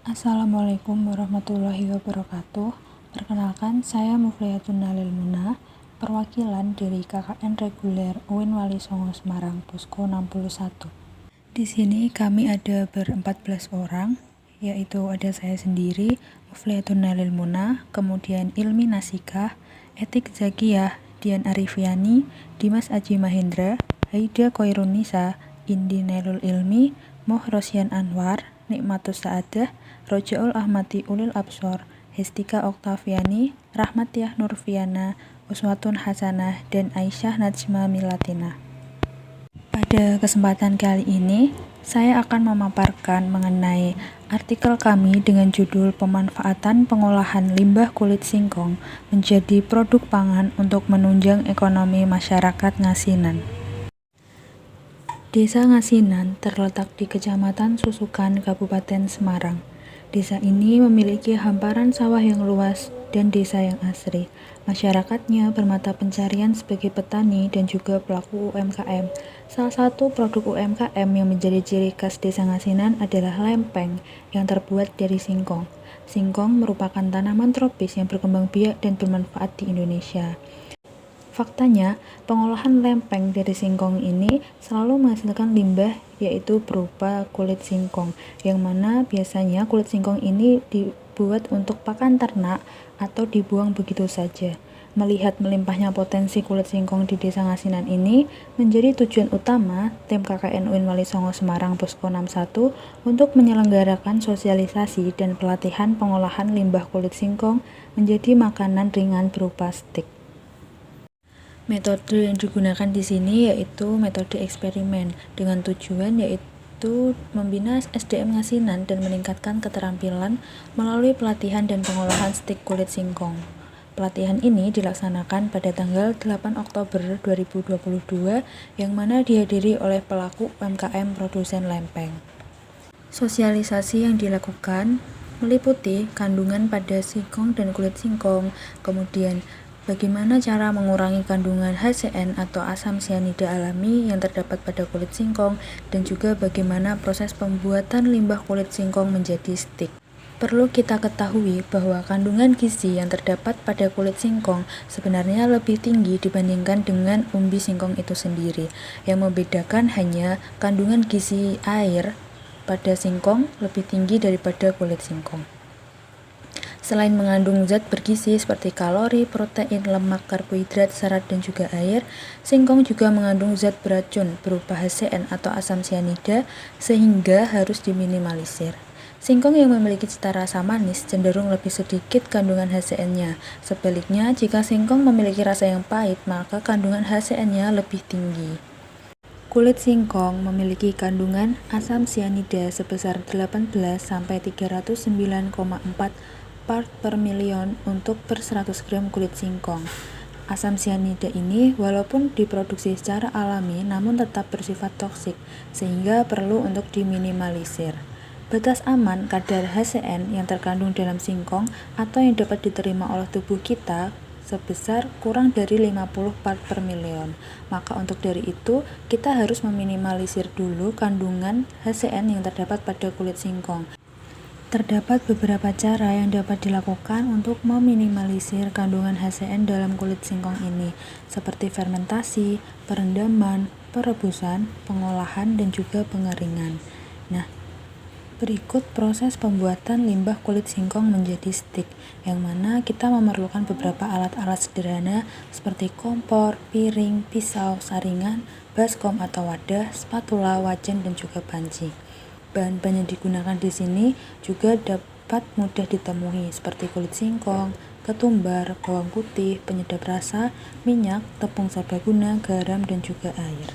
Assalamualaikum warahmatullahi wabarakatuh. Perkenalkan, saya Mufliyatun Nalil Muna, perwakilan dari KKN Reguler UIN Wali Songo Semarang, Posko 61. Di sini kami ada ber-14 orang, yaitu ada saya sendiri, Mufliyatun Nalil Muna, kemudian Ilmi Nasikah, Etik Zakiyah, Dian Arifiani, Dimas Aji Mahendra, Haida Koirunisa, Indi Nailul Ilmi, Moh Rosyan Anwar, Nikmatus Saadah, Rojaul Ahmadi Ulil Absor, Hestika Oktaviani, Rahmatiah Nurfiana, Uswatun Hasanah, dan Aisyah Najma Milatina. Pada kesempatan kali ini, saya akan memaparkan mengenai artikel kami dengan judul Pemanfaatan Pengolahan Limbah Kulit Singkong menjadi Produk Pangan untuk Menunjang Ekonomi Masyarakat Ngasinan. Desa Ngasinan terletak di Kecamatan Susukan, Kabupaten Semarang. Desa ini memiliki hamparan sawah yang luas dan desa yang asri. Masyarakatnya bermata pencarian sebagai petani dan juga pelaku UMKM. Salah satu produk UMKM yang menjadi ciri khas Desa Ngasinan adalah lempeng yang terbuat dari singkong. Singkong merupakan tanaman tropis yang berkembang biak dan bermanfaat di Indonesia. Faktanya, pengolahan lempeng dari singkong ini selalu menghasilkan limbah, yaitu berupa kulit singkong, yang mana biasanya kulit singkong ini dibuat untuk pakan ternak atau dibuang begitu saja. Melihat melimpahnya potensi kulit singkong di Desa Ngasinan ini menjadi tujuan utama tim KKN UIN Wali Songo Semarang Posko 61 untuk menyelenggarakan sosialisasi dan pelatihan pengolahan limbah kulit singkong menjadi makanan ringan berupa stik. Metode yang digunakan di sini yaitu metode eksperimen dengan tujuan yaitu membina SDM Ngasinan dan meningkatkan keterampilan melalui pelatihan dan pengolahan stik kulit singkong. Pelatihan ini dilaksanakan pada tanggal 8 Oktober 2022 yang mana dihadiri oleh pelaku UMKM produsen lempeng. Sosialisasi yang dilakukan meliputi kandungan pada singkong dan kulit singkong, kemudian bagaimana cara mengurangi kandungan HCN atau asam sianida alami yang terdapat pada kulit singkong, dan juga bagaimana proses pembuatan limbah kulit singkong menjadi stik. Perlu kita ketahui bahwa kandungan gizi yang terdapat pada kulit singkong sebenarnya lebih tinggi dibandingkan dengan umbi singkong itu sendiri. Yang membedakan hanya kandungan gizi air pada singkong lebih tinggi daripada kulit singkong. Selain mengandung zat bergizi seperti kalori, protein, lemak, karbohidrat, serat, dan juga air, singkong juga mengandung zat beracun berupa HCN atau asam sianida sehingga harus diminimalisir. Singkong yang memiliki cita rasa manis cenderung lebih sedikit kandungan HCN-nya. Sebaliknya, jika singkong memiliki rasa yang pahit, maka kandungan HCN-nya lebih tinggi. Kulit singkong memiliki kandungan asam sianida sebesar 18-309,4 part per million untuk per 100 gram kulit singkong. Asam sianida ini walaupun diproduksi secara alami namun tetap bersifat toksik sehingga perlu untuk diminimalisir. Batas aman kadar HCN yang terkandung dalam singkong atau yang dapat diterima oleh tubuh kita sebesar kurang dari 50 part per million. Maka untuk dari itu, kita harus meminimalisir dulu kandungan HCN yang terdapat pada kulit singkong. Terdapat beberapa cara yang dapat dilakukan untuk meminimalisir kandungan HCN dalam kulit singkong ini, seperti fermentasi, perendaman, perebusan, pengolahan, dan juga pengeringan. Nah, berikut proses pembuatan limbah kulit singkong menjadi stik, yang mana kita memerlukan beberapa alat-alat sederhana seperti kompor, piring, pisau, saringan, baskom atau wadah, spatula, wajan, dan juga panci. Bahan-bahan yang digunakan di sini juga dapat mudah ditemui seperti kulit singkong, ketumbar, bawang putih, penyedap rasa, minyak, tepung serbaguna, garam, dan juga air.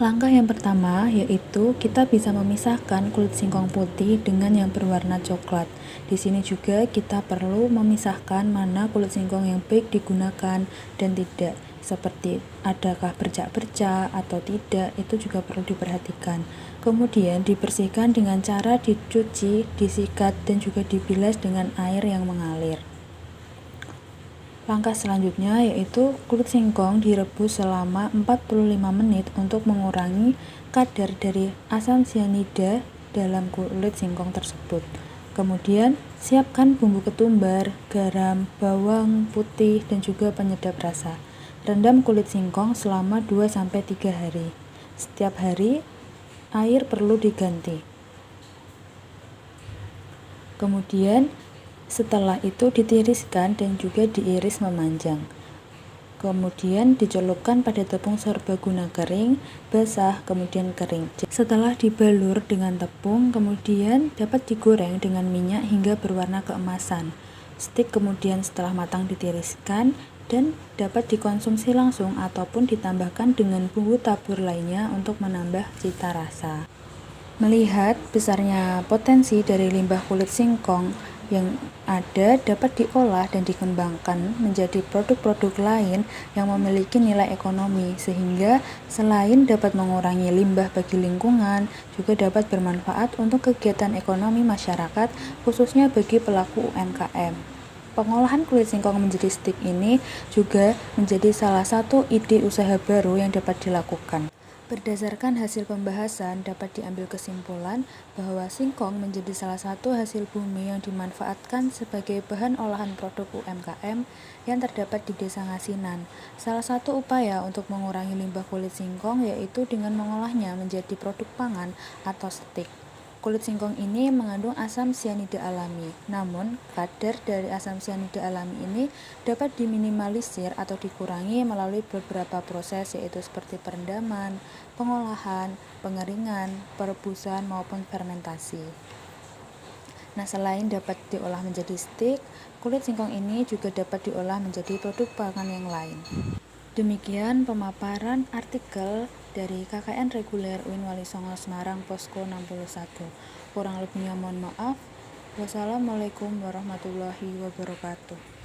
Langkah yang pertama yaitu kita bisa memisahkan kulit singkong putih dengan yang berwarna coklat. Di sini juga kita perlu memisahkan mana kulit singkong yang baik digunakan dan tidak. Seperti adakah bercak-bercak atau tidak, itu juga perlu diperhatikan. Kemudian dibersihkan dengan cara dicuci, disikat, dan juga dibilas dengan air yang mengalir. Langkah selanjutnya yaitu kulit singkong direbus selama 45 menit untuk mengurangi kadar dari asam sianida dalam kulit singkong tersebut. Kemudian, siapkan bumbu ketumbar, garam, bawang putih, dan juga penyedap rasa. Rendam kulit singkong selama 2-3 hari. Setiap hari, air perlu diganti. Kemudian, setelah itu ditiriskan dan juga diiris memanjang. Kemudian dicelupkan pada tepung serbaguna kering, basah, kemudian kering. Setelah dibalur dengan tepung, kemudian dapat digoreng dengan minyak hingga berwarna keemasan. Stik kemudian setelah matang ditiriskan dan dapat dikonsumsi langsung ataupun ditambahkan dengan bumbu tabur lainnya untuk menambah cita rasa. Melihat besarnya potensi dari limbah kulit singkong yang ada dapat diolah dan dikembangkan menjadi produk-produk lain yang memiliki nilai ekonomi, sehingga selain dapat mengurangi limbah bagi lingkungan, juga dapat bermanfaat untuk kegiatan ekonomi masyarakat, khususnya bagi pelaku UMKM. Pengolahan kulit singkong menjadi stik ini juga menjadi salah satu ide usaha baru yang dapat dilakukan. Berdasarkan hasil pembahasan, dapat diambil kesimpulan bahwa singkong menjadi salah satu hasil bumi yang dimanfaatkan sebagai bahan olahan produk UMKM yang terdapat di Desa Ngasinan. Salah satu upaya untuk mengurangi limbah kulit singkong yaitu dengan mengolahnya menjadi produk pangan atau stik. Kulit singkong ini mengandung asam sianida alami, namun kadar dari asam sianida alami ini dapat diminimalisir atau dikurangi melalui beberapa proses yaitu seperti perendaman, pengolahan, pengeringan, perebusan maupun fermentasi. Nah, selain dapat diolah menjadi stik, kulit singkong ini juga dapat diolah menjadi produk pangan yang lain. Demikian pemaparan artikel dari KKN Reguler UIN Wali Songo Semarang Posko 61. Kurang lebihnya mohon maaf. Wassalamualaikum warahmatullahi wabarakatuh.